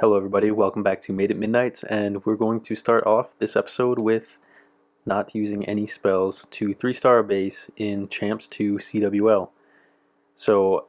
Hello everybody, welcome back to Made at Midnight, and we're going to start off this episode with not using any spells to 3-star a base in Champs 2 CWL. So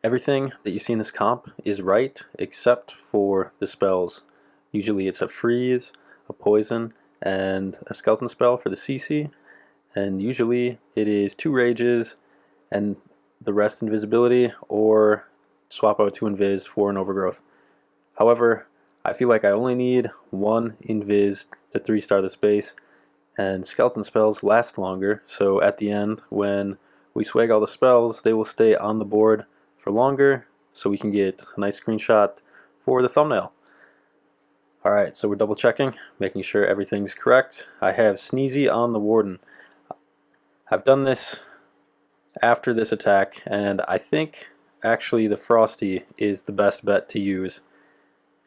everything that you see in this comp is right except for the spells. Usually it's a freeze, a poison, and a skeleton spell for the CC, and usually it is 2 rages and the rest invisibility, or swap out 2 invis for an overgrowth. However, I feel like I only need 1 invis to 3-star this base, and skeleton spells last longer, so at the end when we swag all the spells, they will stay on the board for longer, so we can get a nice screenshot for the thumbnail. Alright, so we're double checking, making sure everything's correct. I have Sneezy on the Warden. I've done this after this attack, and I think actually the Frosty is the best bet to use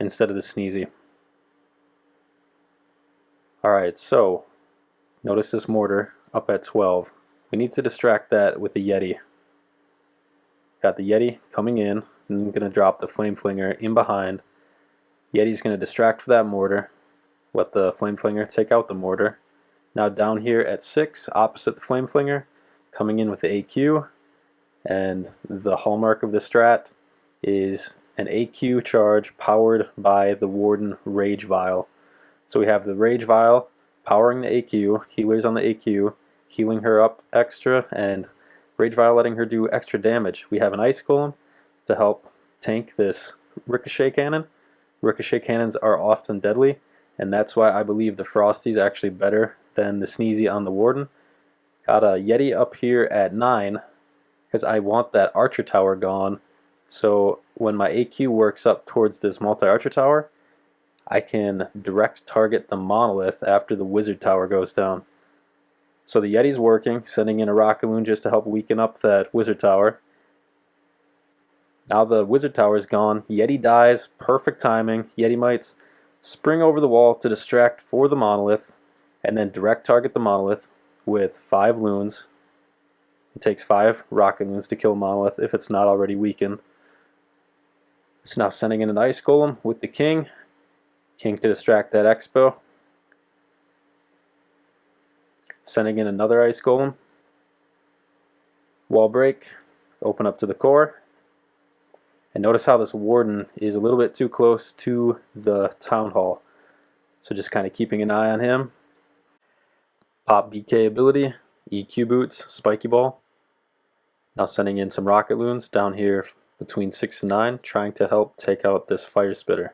instead of the Sneezy. Alright, so notice this mortar up at 12. We need to distract that with the Yeti. Got the Yeti coming in, and I'm going to drop the Flame Flinger in behind. Yeti's going to distract for that mortar, let the Flame Flinger take out the mortar. Now down here at 6, opposite the Flame Flinger, coming in with the AQ, and the hallmark of the strat is an AQ charge powered by the Warden Rage Vial. So we have the Rage Vial powering the AQ, healers on the AQ, healing her up extra, and Rage Vial letting her do extra damage. We have an Ice Golem to help tank this Ricochet Cannon. Ricochet Cannons are often deadly, and that's why I believe the Frosty is actually better than the Sneezy on the Warden. Got a Yeti up here at 9, because I want that Archer Tower gone. So when my AQ works up towards this multi-archer tower, I can direct target the monolith after the wizard tower goes down. So the Yeti's working, sending in a rocket loon just to help weaken up that wizard tower. Now the wizard tower is gone, Yeti dies, perfect timing. Yeti mites spring over the wall to distract for the monolith, and then direct target the monolith with 5 loons. It takes 5 rocket loons to kill a monolith if it's not already weakened. It's now sending in an Ice Golem with the King. King to distract that Expo. Sending in another Ice Golem. Wall break. Open up to the core. And notice how this Warden is a little bit too close to the Town Hall. So just kind of keeping an eye on him. Pop BK ability. EQ boots. Spiky ball. Now sending in some rocket loons down here between 6 and 9, trying to help take out this firespitter,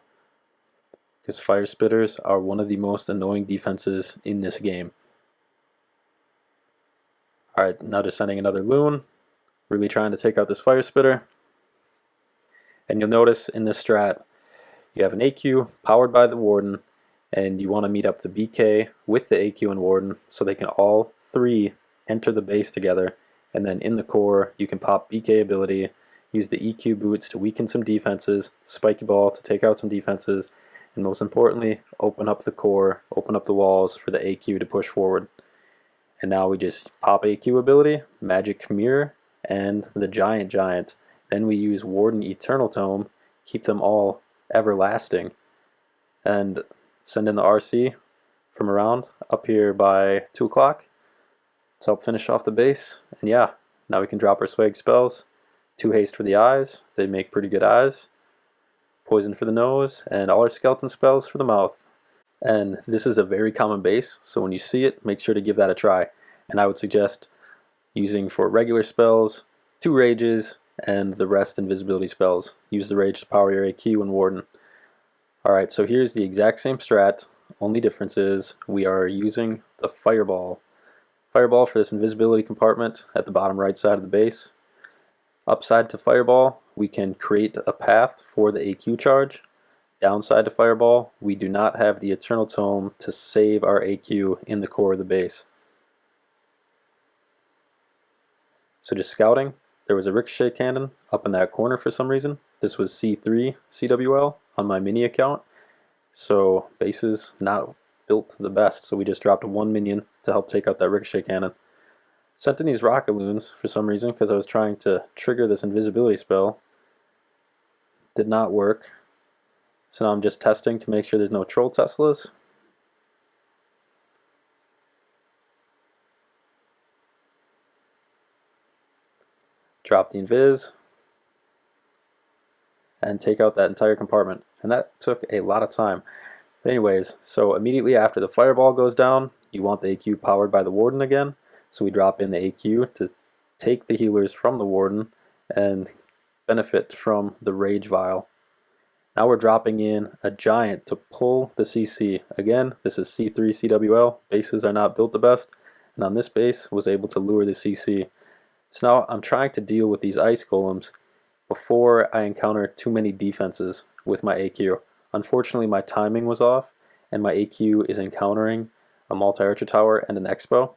because firespitters are one of the most annoying defenses in this game. Alright, now just sending another loon, really trying to take out this firespitter. And you'll notice in this strat, you have an AQ powered by the Warden, and you want to meet up the BK with the AQ and Warden so they can all 3 enter the base together, and then in the core you can pop BK ability, use the EQ boots to weaken some defenses, Spiky ball to take out some defenses, and most importantly, open up the core, open up the walls for the AQ to push forward. And now we just pop AQ ability, Magic Mirror, and the Giant. Then we use Warden Eternal Tome, keep them all everlasting, and send in the RC from around up here by 2 o'clock to help finish off the base. And yeah, now we can drop our swag spells. 2 haste for the eyes, they make pretty good eyes. Poison for the nose, and all our skeleton spells for the mouth. And this is a very common base, so when you see it, make sure to give that a try. And I would suggest using for regular spells, 2 rages, and the rest invisibility spells. Use the rage to power your AQ and Warden. Alright, so here's the exact same strat, only difference is we are using the Fireball. Fireball for this invisibility compartment at the bottom right side of the base. Upside to Fireball, we can create a path for the AQ charge. Downside to Fireball, we do not have the Eternal Tome to save our AQ in the core of the base. So just scouting, there was a Ricochet Cannon up in that corner for some reason. This was C3 CWL on my mini account, so base is not built the best, so we just dropped 1 minion to help take out that Ricochet Cannon. Sent in these rocket loons for some reason because I was trying to trigger this invisibility spell. Did not work. So now I'm just testing to make sure there's no troll Teslas. Drop the invis and take out that entire compartment. And that took a lot of time. But anyways, so immediately after the fireball goes down, you want the AQ powered by the Warden again. So we drop in the AQ to take the healers from the Warden and benefit from the Rage Vial. Now we're dropping in a Giant to pull the CC. Again, this is C3 CWL. Bases are not built the best. And on this base, was able to lure the CC. So now I'm trying to deal with these Ice Golems before I encounter too many defenses with my AQ. Unfortunately, my timing was off, and my AQ is encountering a multi-archer tower and an Expo.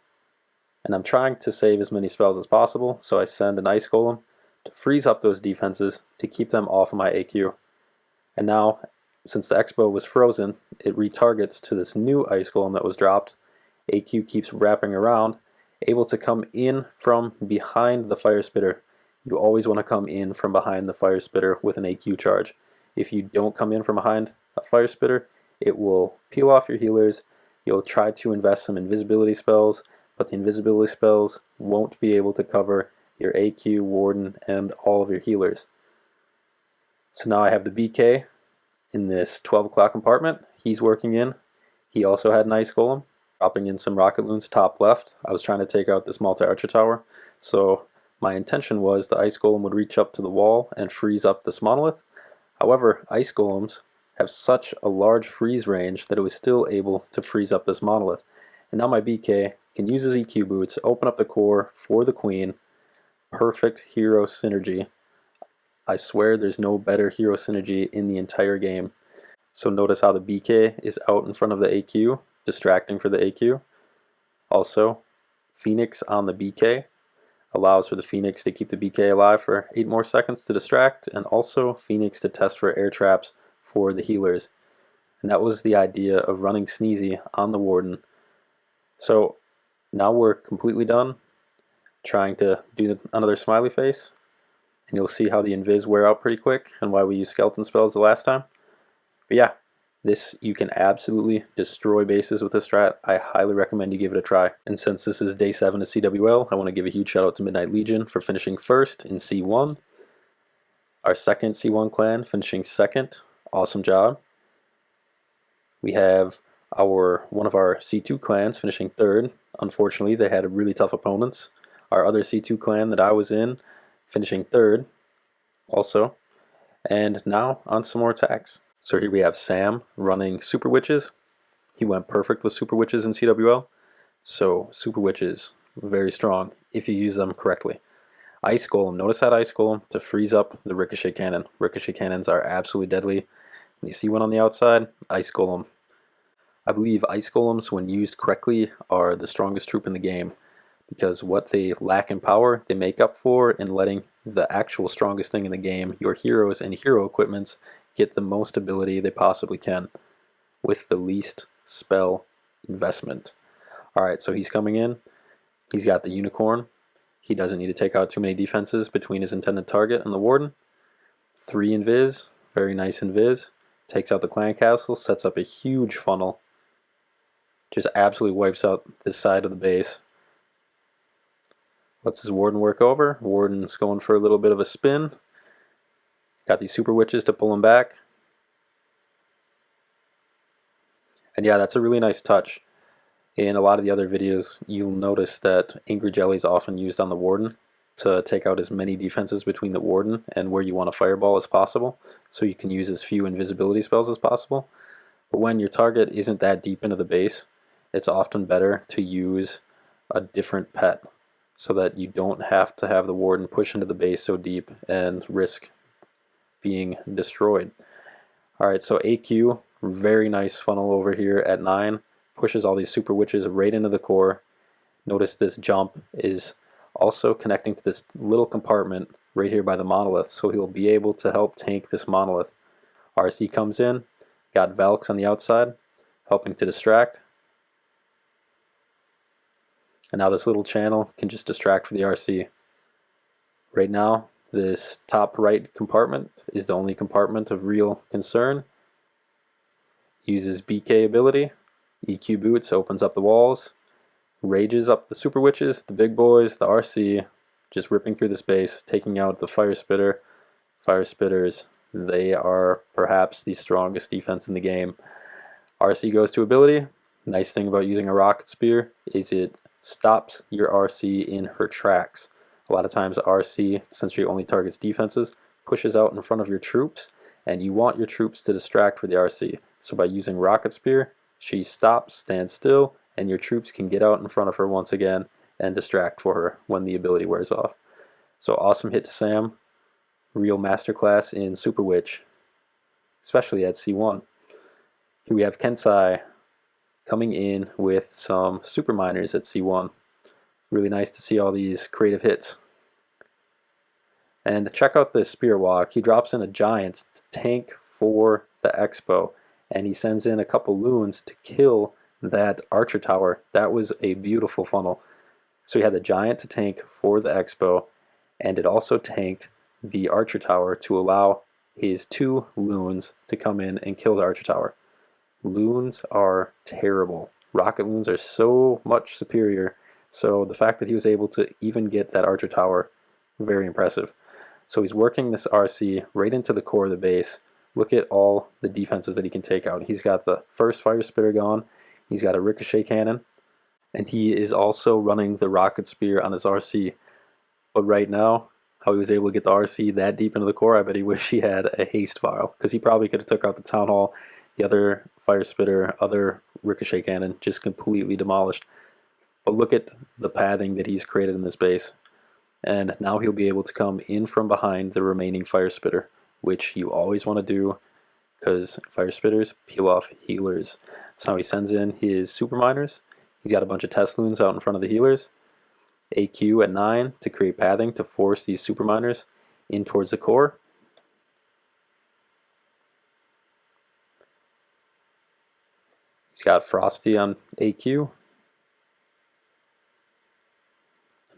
And I'm trying to save as many spells as possible, so I send an Ice Golem to freeze up those defenses to keep them off of my AQ. And now, since the Expo was frozen, it retargets to this new Ice Golem that was dropped. AQ keeps wrapping around, able to come in from behind the firespitter. You always want to come in from behind the firespitter with an AQ charge. If you don't come in from behind a firespitter, it will peel off your healers. You'll try to invest some invisibility spells, but the invisibility spells won't be able to cover your AQ, Warden, and all of your healers. So now I have the BK in this 12 o'clock compartment. He's working in. He also had an Ice Golem, dropping in some Rocket Loons top left. I was trying to take out this multi-archer tower, so my intention was the Ice Golem would reach up to the wall and freeze up this monolith. However, Ice Golems have such a large freeze range that it was still able to freeze up this monolith. And now my BK can use his EQ boots, open up the core for the queen. Perfect hero synergy. I swear there's no better hero synergy in the entire game. So notice how the BK is out in front of the AQ, distracting for the AQ. Also, Phoenix on the BK allows for the Phoenix to keep the BK alive for 8 more seconds to distract, and also Phoenix to test for air traps for the healers. And that was the idea of running Sneezy on the Warden. So now we're completely done trying to do another smiley face, and you'll see how the invis wear out pretty quick and why we used skeleton spells the last time. But yeah, this, you can absolutely destroy bases with this strat. I highly recommend you give it a try. And since this is day 7 of CWL, I want to give a huge shout out to Midnight Legion for finishing first in C1. Our second C1 clan finishing second. Awesome job. We have one of our C2 clans finishing third. Unfortunately, they had really tough opponents. Our other C2 clan that I was in finishing third also. And now on some more attacks. So here we have Sam running Super Witches. He went perfect with Super Witches in CWL. So Super Witches, very strong if you use them correctly. Ice Golem, notice that Ice Golem to freeze up the Ricochet Cannon. Ricochet Cannons are absolutely deadly. When you see one on the outside, Ice Golem. I believe Ice Golems, when used correctly, are the strongest troop in the game, because what they lack in power, they make up for in letting the actual strongest thing in the game, your heroes and hero equipments, get the most ability they possibly can with the least spell investment. Alright, so he's coming in. He's got the Unicorn. He doesn't need to take out too many defenses between his intended target and the Warden. 3 invis, very nice invis. Takes out the clan castle, sets up a huge funnel. Just absolutely wipes out this side of the base. Lets his Warden work over. Warden's going for a little bit of a spin. Got these Super Witches to pull him back. And yeah, that's a really nice touch. In a lot of the other videos, you'll notice that Angry Jelly is often used on the Warden to take out as many defenses between the Warden and where you want to fireball as possible, so you can use as few invisibility spells as possible. But when your target isn't that deep into the base, it's often better to use a different pet so that you don't have to have the Warden push into the base so deep and risk being destroyed. Alright, so AQ, very nice funnel over here at 9, pushes all these Super Witches right into the core. Notice this jump is also connecting to this little compartment right here by the monolith, so he'll be able to help tank this monolith. RC comes in, got Valks on the outside, helping to distract. And now this little channel can just distract for the RC. Right now, this top right compartment is the only compartment of real concern. Uses BK ability. EQ boots, opens up the walls. Rages up the super witches, the big boys, the RC, just ripping through the space, taking out the firespitter. Firespitters, they are perhaps the strongest defense in the game. RC goes to ability. Nice thing about using a rocket spear is it stops your RC in her tracks. A lot of times RC, since she only targets defenses, pushes out in front of your troops, and you want your troops to distract for the RC. So by using rocket spear, she stops, stands still, and your troops can get out in front of her once again and distract for her when the ability wears off. So awesome hit to Sam. Real masterclass in Super Witch, especially at C1. Here we have Kensai coming in with some super miners at C1. Really nice to see all these creative hits. And check out this Spirit Walk. He drops in a giant to tank for the Expo, and he sends in a couple loons to kill that archer tower. That was a beautiful funnel. So he had the giant to tank for the Expo, and it also tanked the archer tower to allow his 2 loons to come in and kill the archer tower. Loons are terrible. Rocket loons are so much superior. So the fact that he was able to even get that archer tower, very impressive. So he's working this RC right into the core of the base. Look at all the defenses that he can take out. He's got the first firespitter gone. He's got a ricochet cannon. And he is also running the rocket spear on his RC. But right now, how he was able to get the RC that deep into the core, I bet he wish he had a haste vial, because he probably could have took out the town hall, the other firespitter, other ricochet cannon, just completely demolished. But look at the padding that he's created in this base. And now he'll be able to come in from behind the remaining firespitter, which you always want to do, because firespitters peel off healers. So now he sends in his super miners. He's got a bunch of test loons out in front of the healers. AQ at 9 to create pathing to force these super miners in towards the core. He's got Frosty on AQ.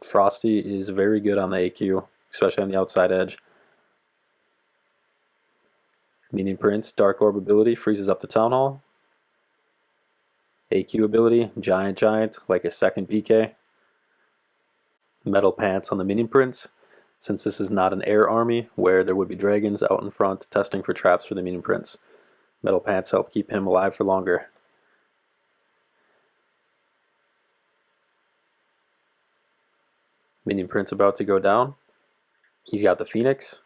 Frosty is very good on the AQ, especially on the outside edge. Minion Prince, Dark Orb ability, freezes up the Town Hall. AQ ability, Giant, like a second BK. Metal Pants on the Minion Prince, since this is not an air army where there would be dragons out in front testing for traps for the Minion Prince. Metal Pants help keep him alive for longer. Minion Prince about to go down. He's got the Phoenix.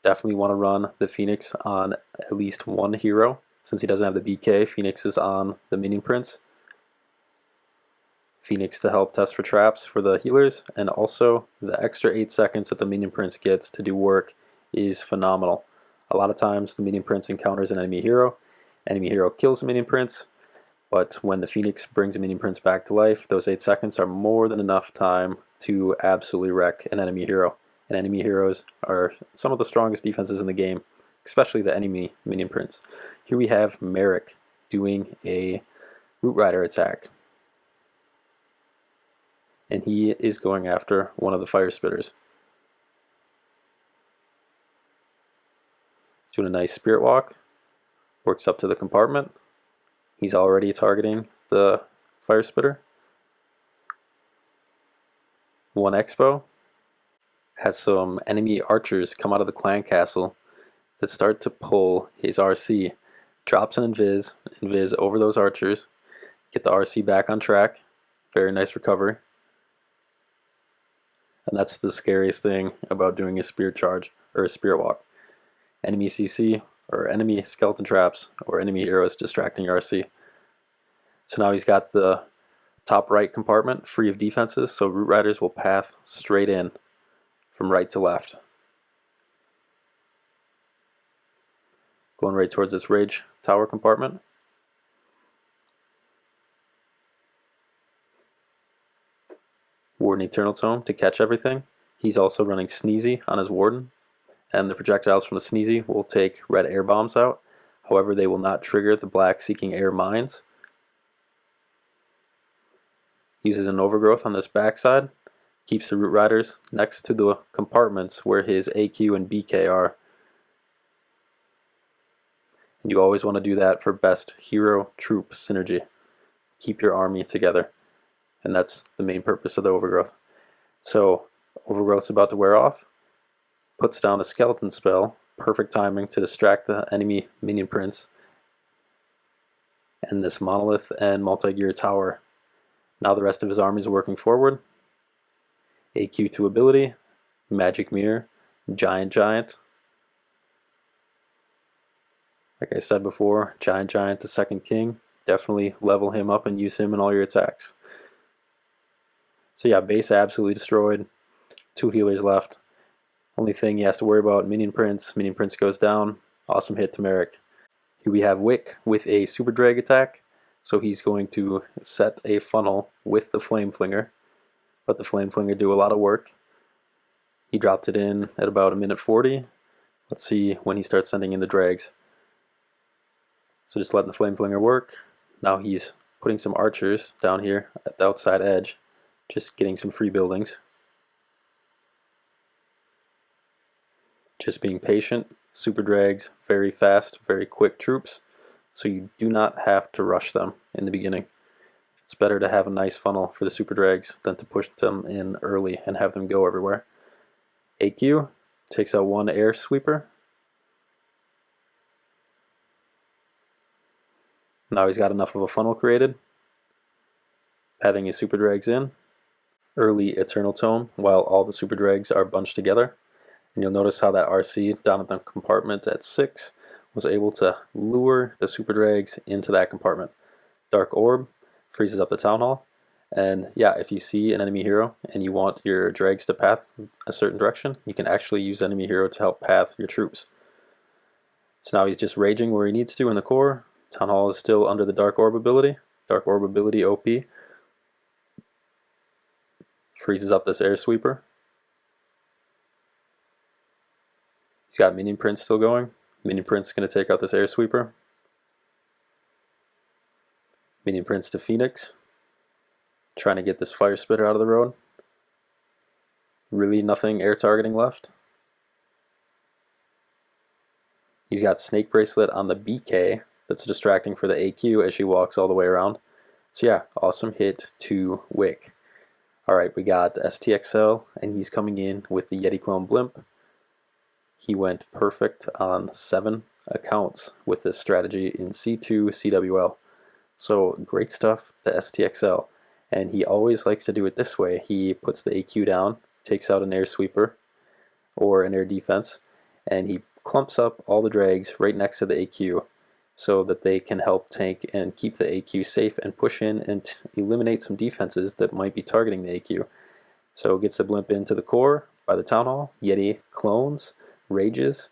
Definitely want to run the Phoenix on at least one hero. Since he doesn't have the BK, Phoenix is on the Minion Prince. Phoenix to help test for traps for the healers, and also the extra 8 seconds that the Minion Prince gets to do work is phenomenal. A lot of times the Minion Prince encounters an enemy hero kills the Minion Prince, but when the Phoenix brings a Minion Prince back to life, those 8 seconds are more than enough time to absolutely wreck an enemy hero. And enemy heroes are some of the strongest defenses in the game, especially the enemy Minion Prince. Here we have Merrick doing a Root Rider attack. And he is going after one of the firespitters. Doing a nice Spirit Walk. Works up to the compartment. He's already targeting the firespitter. One Expo. Has some enemy archers come out of the clan castle that start to pull his RC. Drops an invis over those archers. Get the RC back on track. Very nice recovery. And that's the scariest thing about doing a spear charge or a spirit walk. Enemy CC or enemy skeleton traps or enemy heroes distracting your RC. So now he's got the top right compartment free of defenses, so Root Riders will path straight in from right to left. Going right towards this Rage Tower compartment. Warden Eternal Tome to catch everything. He's also running Sneezy on his Warden, and the projectiles from the Sneezy will take red air bombs out. However, they will not trigger the black seeking air mines. Uses an overgrowth on this backside. Keeps the Root Riders next to the compartments where his AQ and BK are. And you always want to do that for best hero-troop synergy. Keep your army together. And that's the main purpose of the Overgrowth. So, Overgrowth's about to wear off. Puts down a skeleton spell. Perfect timing to distract the enemy Minion Prince. And this Monolith and Multi-Gear Tower. Now the rest of his army is working forward. AQ2 ability. Magic Mirror. Giant. Like I said before, Giant, the second king. Definitely level him up and use him in all your attacks. So yeah, base absolutely destroyed. 2 healers left. Only thing he has to worry about, Minion Prince. Minion Prince goes down. Awesome hit to Merrick. Here we have Wick with a Super Drag attack. So he's going to set a funnel with the Flame Flinger. Let the Flame Flinger do a lot of work. He dropped it in at about 1:40. Let's see when he starts sending in the drags. So just letting the Flame Flinger work. Now he's putting some archers down here at the outside edge. Just getting some free buildings. Just being patient. Super drags, very fast, very quick troops. So you do not have to rush them in the beginning. It's better to have a nice funnel for the super drags than to push them in early and have them go everywhere. AQ takes out 1 air sweeper. Now he's got enough of a funnel created. Pathing his super drags in. Early Eternal Tome while all the super drags are bunched together. And you'll notice how that RC down at the compartment at 6 was able to lure the super drags into that compartment. Dark Orb freezes up the Town Hall. And yeah, if you see an enemy hero and you want your drags to path a certain direction, you can actually use enemy hero to help path your troops. So now he's just raging where he needs to in the core. Town Hall is still under the Dark Orb ability. Dark Orb ability OP. Freezes up this air sweeper. He's got Minion Prince still going. Minion Prince is going to take out this air sweeper. Minion Prince to Phoenix. Trying to get this firespitter out of the road. Really nothing air targeting left. He's got Snake Bracelet on the BK. That's distracting for the AQ as she walks all the way around. So yeah, awesome hit to Wick. Alright, we got STXL, and he's coming in with the Yeti Clone Blimp. He went perfect on 7 accounts with this strategy in C2 CWL. So great stuff, the STXL. And he always likes to do it this way. He puts the AQ down, takes out an air sweeper or an air defense, and he clumps up all the drags right next to the AQ so that they can help tank and keep the AQ safe and push in and eliminate some defenses that might be targeting the AQ. So gets the Blimp into the core by the Town Hall. Yeti clones, rages,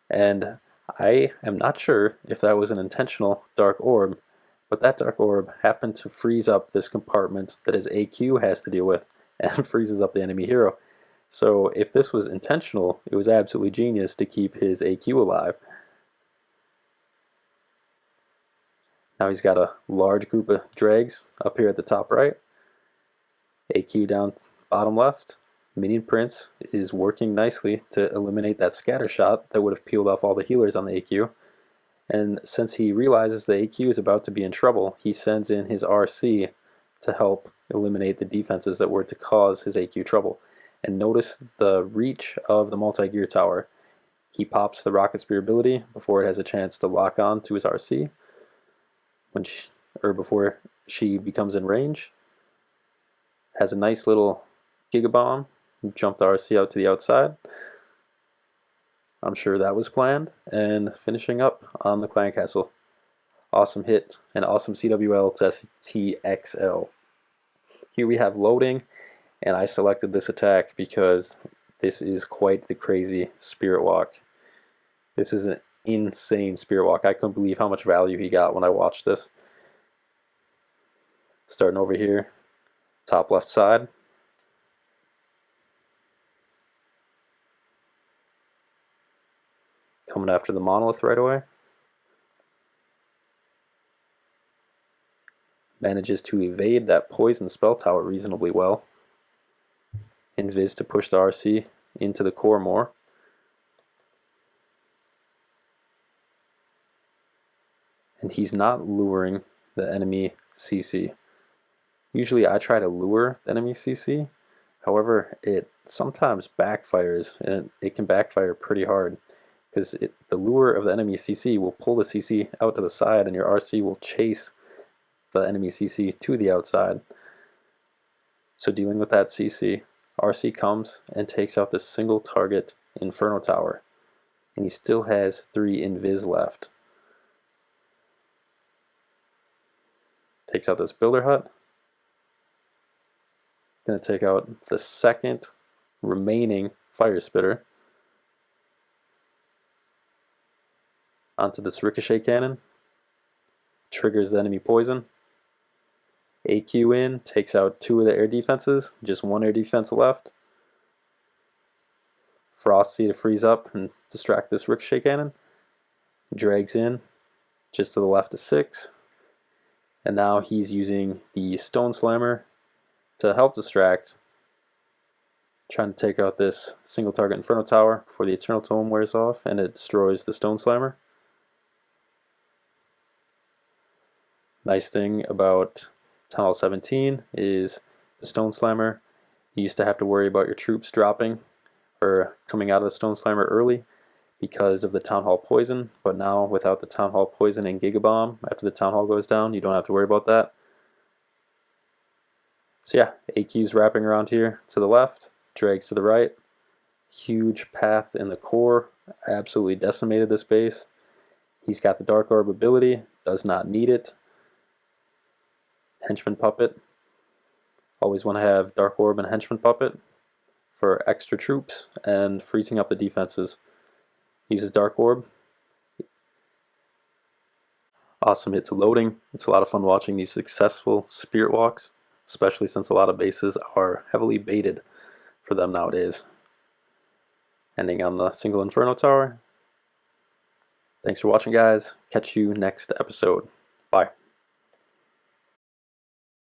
and I am not sure if that was an intentional Dark Orb, but that Dark Orb happened to freeze up this compartment that his AQ has to deal with and freezes up the enemy hero. So if this was intentional, it was absolutely genius to keep his AQ alive. Now he's got a large group of drags up here at the top right. AQ down bottom left. Minion Prince is working nicely to eliminate that scatter shot that would have peeled off all the healers on the AQ. And since he realizes the AQ is about to be in trouble, he sends in his RC to help eliminate the defenses that were to cause his AQ trouble. And notice the reach of the multi-gear tower. He pops the Rocket Spear ability before it has a chance to lock on to his RC, before she becomes in range. Has a nice little Gigabomb. Jump the RC out to the outside. I'm sure that was planned. And finishing up on the Clan Castle. Awesome hit and awesome CWL to STXL. Here we have loading, and I selected this attack because this is quite the crazy Spirit Walk. This is an insane Spirit Walk. I couldn't believe how much value he got when I watched this. Starting over here, top left side. Coming after the Monolith right away. Manages to evade that poison spell tower reasonably well. Invis to push the RC into the core more. and he's not luring the enemy CC. Usually I try to lure the enemy CC, however it sometimes backfires, and it can backfire pretty hard because the lure of the enemy CC will pull the CC out to the side and your RC will chase the enemy CC to the outside. So dealing with that CC, RC comes and takes out this single target Inferno Tower, and he still has 3 invis left. Takes out this builder hut. Gonna take out the second remaining firespitter onto this ricochet cannon. Triggers the enemy poison. AQ in, takes out 2 of the air defenses, just 1 air defense left. Frosty to freeze up and distract this ricochet cannon. Drags in, just to the left of 6. And now he's using the Stone Slammer to help distract, trying to take out this single target Inferno Tower before the Eternal Tome wears off and it destroys the Stone Slammer. Nice thing about Town Hall 17 is the Stone Slammer. You used to have to worry about your troops dropping or coming out of the Stone Slammer early because of the Town Hall poison, but now without the Town Hall poison and Giga Bomb, after the Town Hall goes down, you don't have to worry about that. So yeah, AQ's wrapping around here to the left, drags to the right. Huge path in the core, absolutely decimated this base. He's got the Dark Orb ability, does not need it. Henchman Puppet. Always want to have Dark Orb and Henchman Puppet for extra troops and freezing up the defenses. Uses Dark Orb. Awesome hit to loading. It's a lot of fun watching these successful Spirit walks, especially since a lot of bases are heavily baited for them nowadays. Ending on the single Inferno Tower. Thanks for watching, guys. Catch you next episode. Bye.